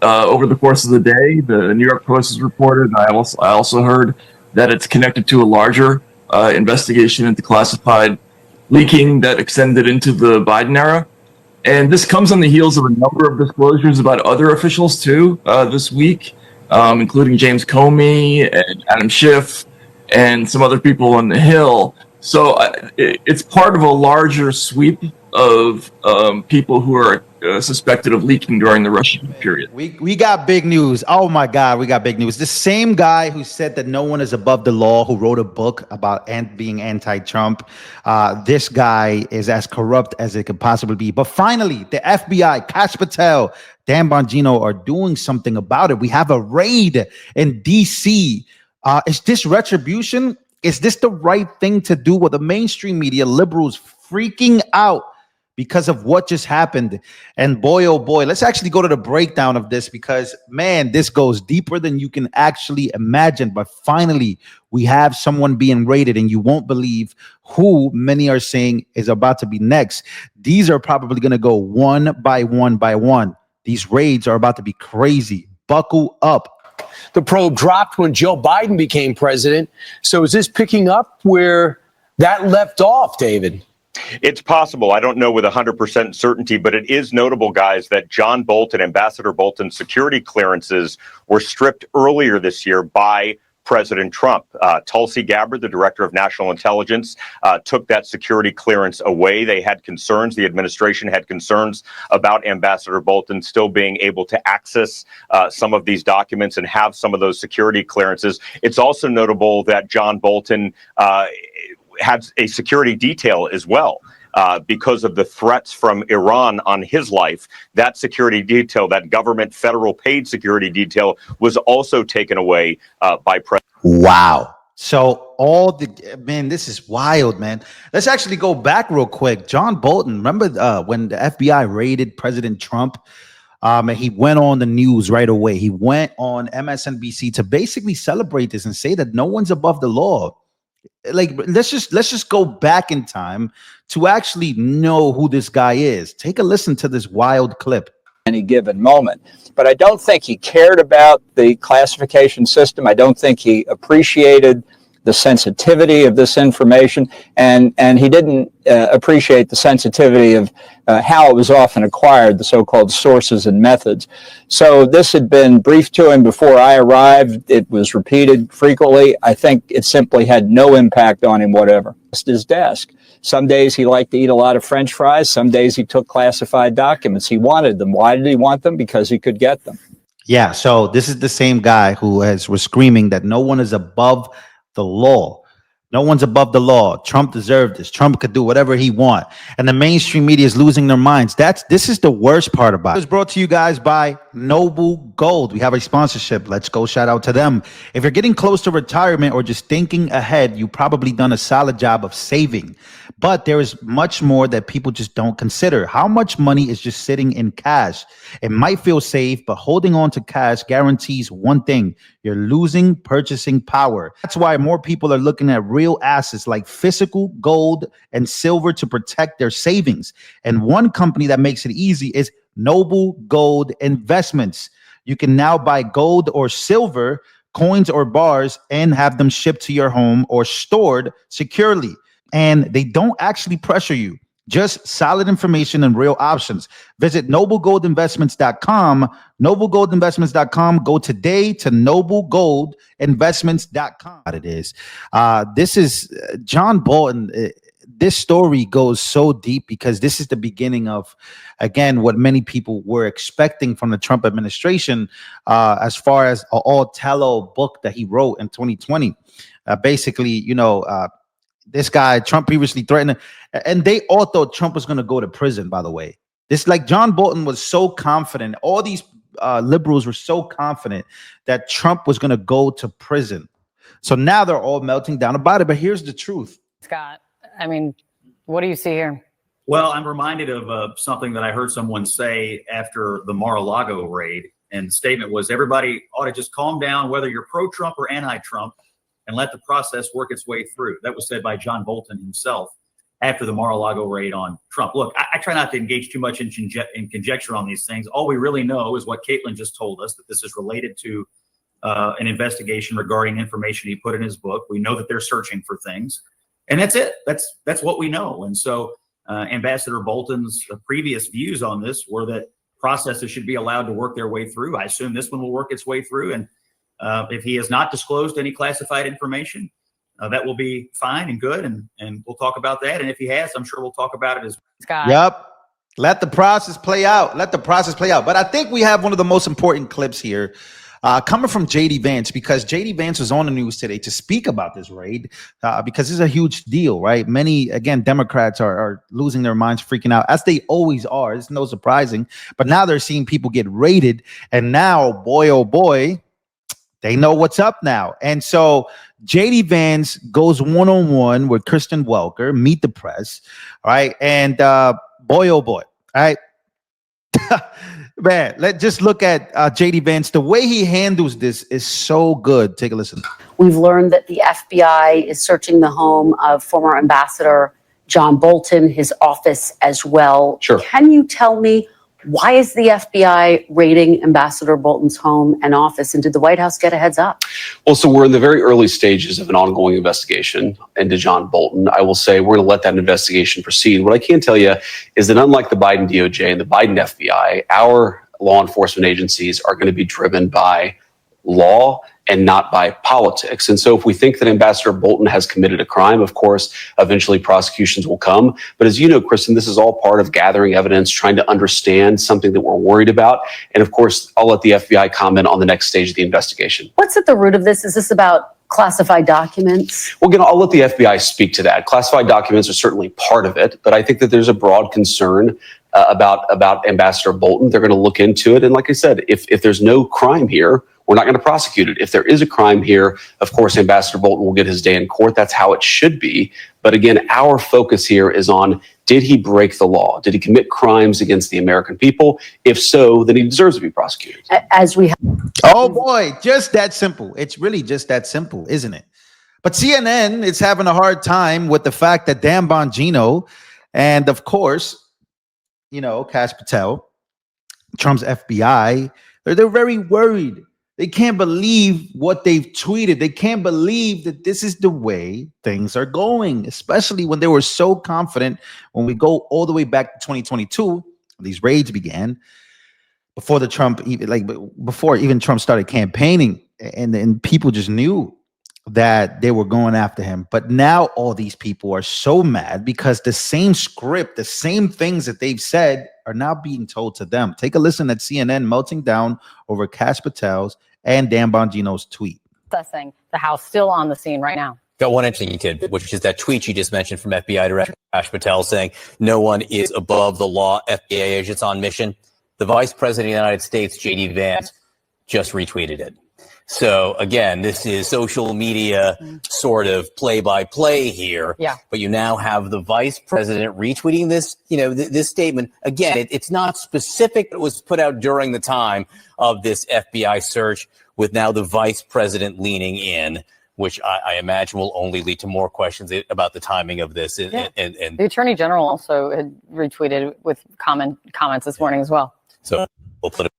Over the course of the day, the New York Post has reported, and I also heard that it's connected to a larger investigation into classified leaking that extended into the Biden era. And this comes on the heels of a number of disclosures about other officials too this week, including James Comey and Adam Schiff and some other people on the Hill. So it's part of a larger sweep of people who are suspected of leaking during the Russian period. We got big news. Oh my God, we got big news. The same guy who said that no one is above the law, who wrote a book about being anti-Trump, this guy is as corrupt as it could possibly be. But finally, the FBI, Kash Patel, Dan Bongino are doing something about it. We have a raid in D.C. Is this retribution? Is this the right thing to do? With the mainstream media, liberals freaking out because of what just happened. And boy, oh boy, let's actually go to the breakdown of this, because man, this goes deeper than you can actually imagine. But finally, we have someone being raided, and you won't believe who many are saying is about to be next. These are probably going to go one by one by one. These raids are about to be crazy. Buckle up. The probe dropped when Joe Biden became president. So is this picking up where that left off, David? It's possible. I don't know with 100% certainty, but it is notable, guys, that John Bolton, Ambassador Bolton's security clearances were stripped earlier this year by President Trump. Tulsi Gabbard, the director of national intelligence, took that security clearance away. They had concerns. The administration had concerns about Ambassador Bolton still being able to access some of these documents and have some of those security clearances. It's also notable that John Bolton had a security detail as well. Because of the threats from Iran on his life, that security detail, that government federal paid security detail, was also taken away by President. Wow. So man, this is wild, man. Let's actually go back real quick. John Bolton, remember when the FBI raided President Trump? And he went on the news right away. He went on MSNBC to basically celebrate this and say that no one's above the law. Like, let's just go back in time to actually know who this guy is. Take a listen to this wild clip. Any given moment. But I don't think he cared about the classification system. I don't think he appreciated the sensitivity of this information, and he didn't appreciate the sensitivity of how it was often acquired, the so-called sources and methods. So this had been briefed to him before I arrived. It was repeated frequently. I think it simply had no impact on him whatever. Just his desk. Some days he liked to eat a lot of French fries. Some days he took classified documents. He wanted them. Why did he want them? Because he could get them. Yeah, so this is the same guy who was screaming that no one is above the law. No one's above the law. Trump deserved this. Trump could do whatever he want. And the mainstream media is losing their minds. This is the worst part about it. It was brought to you guys by Noble Gold. We have a sponsorship. Let's go shout out to them. If you're getting close to retirement or just thinking ahead, you've probably done a solid job of saving. But there is much more that people just don't consider. How much money is just sitting in cash? It might feel safe, but holding on to cash guarantees one thing: you're losing purchasing power. That's why more people are looking at real assets like physical gold and silver to protect their savings. And one company that makes it easy is Noble Gold Investments. You can now buy gold or silver, coins or bars, and have them shipped to your home or stored securely. And they don't actually pressure you. Just solid information and real options. Visit noblegoldinvestments.com. Noblegoldinvestments.com. Go today to noblegoldinvestments.com. It is. This is John Bolton. This story goes so deep because this is the beginning of, again, what many people were expecting from the Trump administration, as far as an all-tell-all book that he wrote in 2020. Basically, this guy, Trump previously threatened, and they all thought Trump was going to go to prison, by the way. This, like, John Bolton was so confident. All these liberals were so confident that Trump was going to go to prison. So now they're all melting down about it. But here's the truth. Scott, I mean, what do you see here? Well, I'm reminded of something that I heard someone say after the Mar-a-Lago raid. And the statement was, everybody ought to just calm down, whether you're pro-Trump or anti-Trump, and let the process work its way through. That was said by John Bolton himself. after the Mar-a-Lago raid on Trump. Look, I try not to engage too much in conjecture on these things. All we really know is what Caitlin just told us, that this is related to an investigation regarding information he put in his book. We know that they're searching for things, and that's it. That's what we know. And so Ambassador Bolton's previous views on this were that processes should be allowed to work their way through. I assume this one will work its way through. And if he has not disclosed any classified information, that will be fine and good. And we'll talk about that. And if he has, I'm sure we'll talk about it as well. Scott. Yep. Let the process play out. Let the process play out. But I think we have one of the most important clips here coming from JD Vance, because JD Vance was on the news today to speak about this raid because it's a huge deal, right? Many, again, Democrats are losing their minds, freaking out, as they always are. It's no surprising. But now they're seeing people get raided. And now, boy, oh boy, they know what's up now. And so JD Vance goes one-on-one with Kristen Welker, Meet the Press, all right? And boy, oh boy, all right? Man, let's just look at JD Vance. The way he handles this is so good. Take a listen. We've learned that the FBI is searching the home of former Ambassador John Bolton, his office as well. Sure. Can you tell me, why is the FBI raiding Ambassador Bolton's home and office? And did the White House get a heads up? Well, so we're in the very early stages of an ongoing investigation into John Bolton. I will say we're going to let that investigation proceed. What I can tell you is that unlike the Biden DOJ and the Biden FBI, our law enforcement agencies are going to be driven by law and not by politics. And so if we think that Ambassador Bolton has committed a crime, of course, eventually prosecutions will come. But as you know, Kristen, this is all part of gathering evidence, trying to understand something that we're worried about. And of course, I'll let the FBI comment on the next stage of the investigation. What's at the root of this? Is this about classified documents? Well, again, I'll let the FBI speak to that. Classified documents are certainly part of it, but I think that there's a broad concern about Ambassador Bolton. They're going to look into it. And like I said, if there's no crime here, we're not going to prosecute it. If there is a crime here, of course, Ambassador Bolton will get his day in court. That's how it should be. But again, our focus here is on, did he break the law? Did he commit crimes against the American people? If so, then he deserves to be prosecuted. As we have. Oh boy, just that simple. It's really just that simple, isn't it? But CNN is having a hard time with the fact that Dan Bongino and, of course, you know, Kash Patel, Trump's FBI, they're very worried. They can't believe what they've tweeted. They can't believe that this is the way things are going, especially when they were so confident when we go all the way back to 2022, these raids began, before the Trump, before even Trump started campaigning, and people just knew that they were going after him. But now all these people are so mad because the same script, the same things that they've said are now being told to them. Take a listen at CNN melting down over Kash Patel's and Dan Bongino's tweet. Assessing the House still on the scene right now. Got one interesting tidbit, which is that tweet you just mentioned from FBI Director Kash Patel saying no one is above the law. FBI agents on mission. The Vice President of the United States, JD Vance, just retweeted it. So again, this is social media sort of play-by-play here. Yeah. But you now have the vice president retweeting this, you know, this statement. Again, it's not specific. It was put out during the time of this FBI search, with now the vice president leaning in, which I imagine will only lead to more questions about the timing of this. And the Attorney General also had retweeted with comments this morning as well. So we'll put it.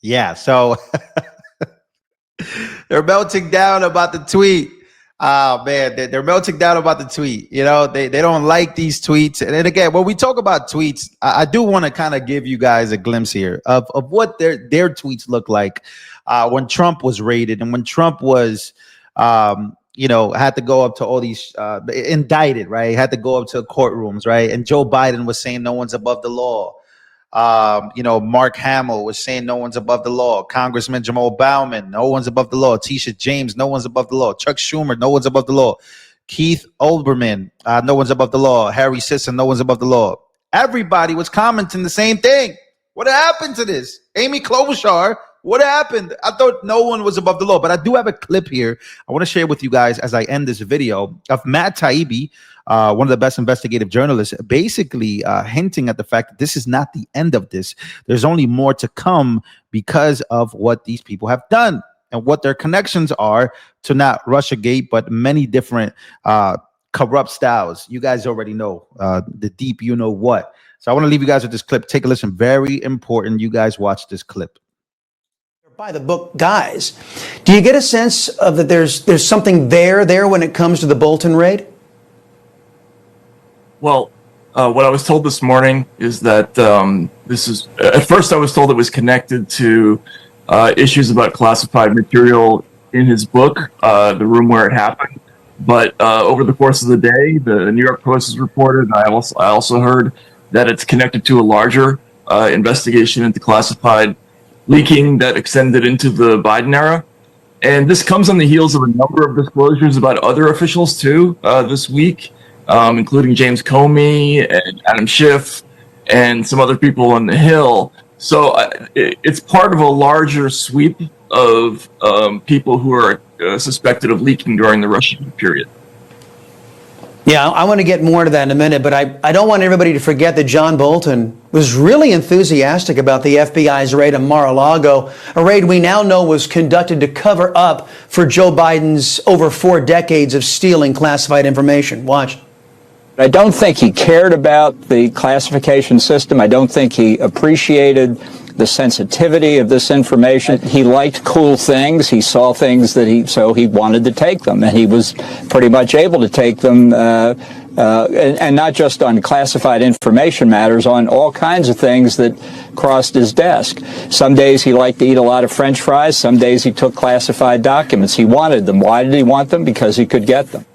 Yeah. So. They're melting down about the tweet. Oh man, they're melting down about the tweet. You know, they don't like these tweets. And then again, when we talk about tweets, I do want to kind of give you guys a glimpse here of what their tweets look like when Trump was raided and when Trump was, you know, had to go up to all these indicted, right? Had to go up to courtrooms, right? And Joe Biden was saying no one's above the law. You know, Mark Hamill was saying no one's above the law. Congressman Jamal Bowman, no one's above the law. Tisha James, no one's above the law. Chuck Schumer, no one's above the law. Keith Olbermann, no one's above the law. Harry Sisson, no one's above the law. Everybody was commenting the same thing. What happened to this? Amy Klobuchar, what happened? I thought no one was above the law, but I do have a clip here I want to share with you guys as I end this video of Matt Taibbi, one of the best investigative journalists, basically hinting at the fact that this is not the end of this. There's only more to come because of what these people have done and what their connections are to not Russiagate, but many different corrupt styles. You guys already know the deep, you know what. So I want to leave you guys with this clip. Take a listen. Very important. You guys watch this clip. By the book guys. Do you get a sense of that there's something there when it comes to the Bolton raid? Well, what I was told this morning is that this is, at first I was told it was connected to issues about classified material in his book, The Room Where It Happened. But over the course of the day, the New York Post has reported, and I also heard that it's connected to a larger investigation into classified leaking that extended into the Biden era. And this comes on the heels of a number of disclosures about other officials too this week, including James Comey and Adam Schiff and some other people on the Hill. So it's part of a larger sweep of people who are suspected of leaking during the Russian period. Yeah, I want to get more to that in a minute, but I don't want everybody to forget that John Bolton was really enthusiastic about the FBI's raid on Mar-a-Lago, a raid we now know was conducted to cover up for Joe Biden's over 4 decades of stealing classified information. Watch. I don't think he cared about the classification system. I don't think he appreciated the sensitivity of this information. He liked cool things. He saw things that so he wanted to take them, and he was pretty much able to take them, and not just on classified information matters, on all kinds of things that crossed his desk. Some days he liked to eat a lot of French fries. Some days he took classified documents. He wanted them. Why did he want them? Because he could get them.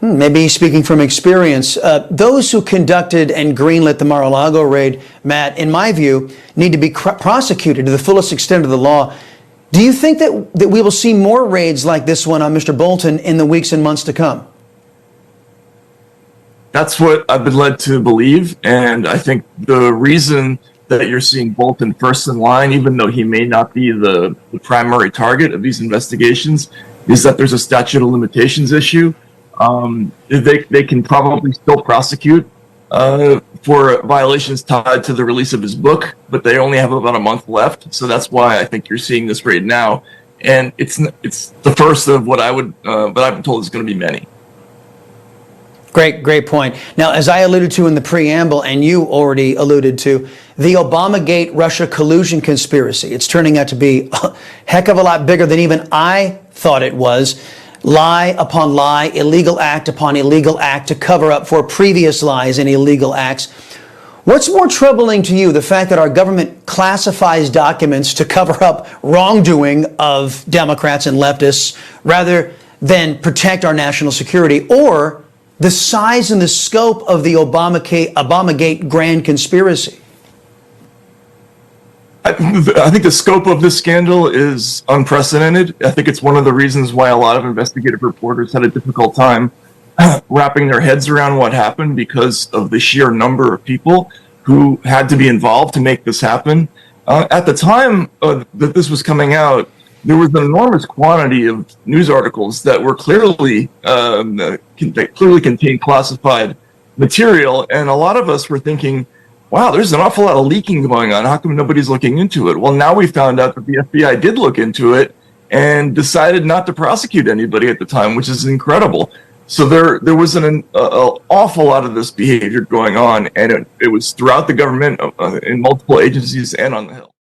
Maybe he's speaking from experience. Those who conducted and greenlit the Mar-a-Lago raid, Matt, in my view, need to be prosecuted to the fullest extent of the law. Do you think that we will see more raids like this one on Mr. Bolton in the weeks and months to come? That's what I've been led to believe, and I think the reason that you're seeing Bolton first in line, even though he may not be the primary target of these investigations, is that there's a statute of limitations issue. They can probably still prosecute for violations tied to the release of his book, but they only have about a month left. So that's why I think you're seeing this raid now, and it's the first of what I've been told is going to be many. Great point. Now, as I alluded to in the preamble, and you already alluded to, the Obamagate Russia collusion conspiracy, it's turning out to be a heck of a lot bigger than even I thought it was. Lie upon lie, illegal act upon illegal act to cover up for previous lies and illegal acts. What's more troubling to you, the fact that our government classifies documents to cover up wrongdoing of Democrats and leftists rather than protect our national security, or the size and the scope of the Obamagate grand conspiracy? I think the scope of this scandal is unprecedented. I think it's one of the reasons why a lot of investigative reporters had a difficult time wrapping their heads around what happened, because of the sheer number of people who had to be involved to make this happen. At the time that this was coming out, there was an enormous quantity of news articles that were clearly contained classified material, and a lot of us were thinking, wow, there's an awful lot of leaking going on. How come nobody's looking into it? Well, now we found out that the FBI did look into it and decided not to prosecute anybody at the time, which is incredible. So there was an awful lot of this behavior going on, and it was throughout the government, in multiple agencies and on the Hill.